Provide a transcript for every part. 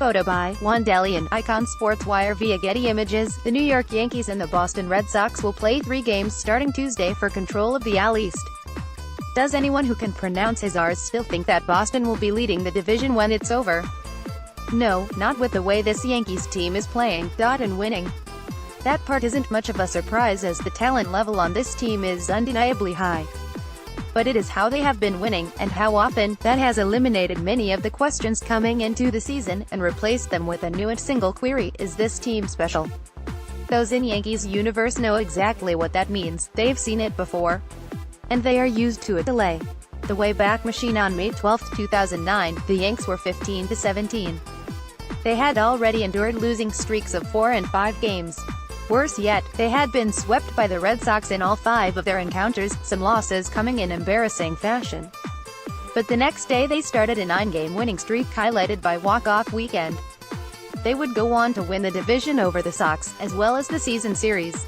Photo by Juan DeLeon, icon Sportswire via Getty Images. The New York Yankees and the Boston Red Sox will play 3 games starting Tuesday for control of the AL East. Does anyone who can pronounce his R's still think that Boston will be leading the division when it's over? No, not with the way this Yankees team is playing, and winning. That part isn't much of a surprise as the talent level on this team is undeniably high. But it is how they have been winning, and how often, that has eliminated many of the questions coming into the season, and replaced them with a new and single query: is this team special? Those in Yankees universe know exactly what that means. They've seen it before. And they are used to it. Delay. The Wayback Machine. On May 12, 2009, the Yanks were 15-17. They had already endured losing streaks of 4 and 5 games. Worse yet, they had been swept by the Red Sox in all 5 of their encounters, some losses coming in embarrassing fashion. But the next day they started a 9-game winning streak highlighted by walk-off weekend. They would go on to win the division over the Sox, as well as the season series.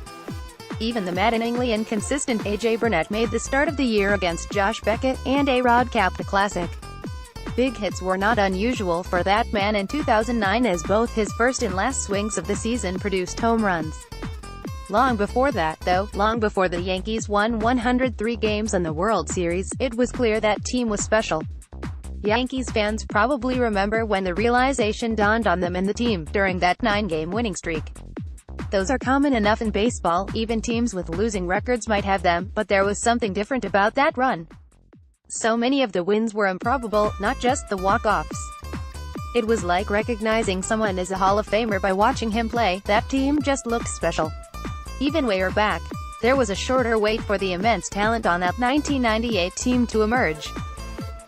Even the maddeningly inconsistent A.J. Burnett made the start of the year against Josh Beckett, and A-Rod capped the classic. Big hits were not unusual for that man in 2009 as both his first and last swings of the season produced home runs. Long before that, though, long before the Yankees won 103 games in the World Series, it was clear that team was special. Yankees fans probably remember when the realization dawned on them and the team, during that 9-game winning streak. Those are common enough in baseball, even teams with losing records might have them, but there was something different about that run. So many of the wins were improbable, not just the walk-offs. It was like recognizing someone as a Hall of Famer by watching him play. That team just looked special. Even way back, there was a shorter wait for the immense talent on that 1998 team to emerge.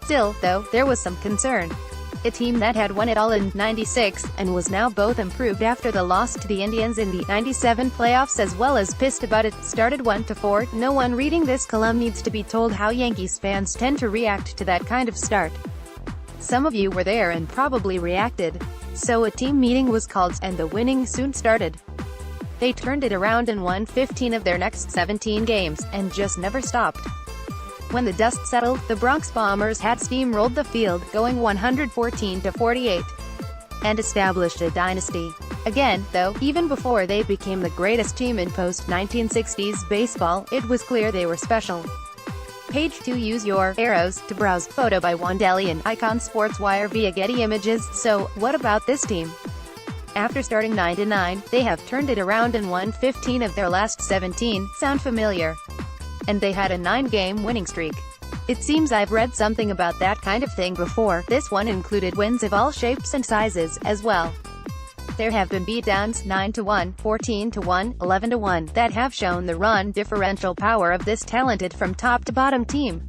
Still, though, there was some concern. A team that had won it all in '96, and was now both improved after the loss to the Indians in the '97 playoffs as well as pissed about it, started 1-4. No one reading this column needs to be told how Yankees fans tend to react to that kind of start. Some of you were there and probably reacted. So a team meeting was called, and the winning soon started. They turned it around and won 15 of their next 17 games, and just never stopped. When the dust settled, the Bronx Bombers had steamrolled the field, going 114-48, and established a dynasty. Again, though, even before they became the greatest team in post-1960s baseball, it was clear they were special. Page 2. Use your arrows to browse. Photo by Juan DeLeon, icon Sportswire via Getty Images. So, what about this team? After starting 9-9, they have turned it around and won 15 of their last 17. Sound familiar? And they had a 9-game winning streak. It seems I've read something about that kind of thing before. This one included wins of all shapes and sizes, as well. There have been beatdowns, 9-1, 14-1, 11-1, that have shown the run differential power of this talented from top to bottom team.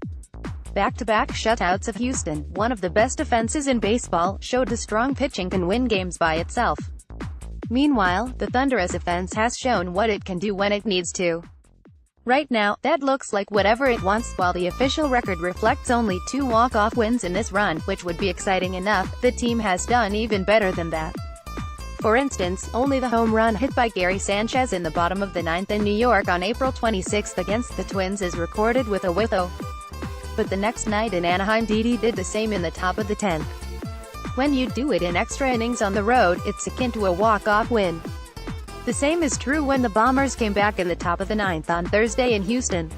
Back-to-back shutouts of Houston, one of the best offenses in baseball, showed the strong pitching can win games by itself. Meanwhile, the thunderous offense has shown what it can do when it needs to. Right now, that looks like whatever it wants. While the official record reflects only 2 walk-off wins in this run, which would be exciting enough, the team has done even better than that. For instance, only the home run hit by Gary Sanchez in the bottom of the 9th in New York on April 26 against the Twins is recorded with a whitho. But the next night in Anaheim, Didi did the same in the top of the 10th. When you do it in extra innings on the road, it's akin to a walk-off win. The same is true when the Bombers came back in the top of the 9th on Thursday in Houston.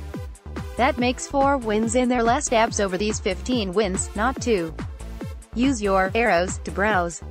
That makes 4 wins in their last abs over these 15 wins, not 2. Use your arrows to browse.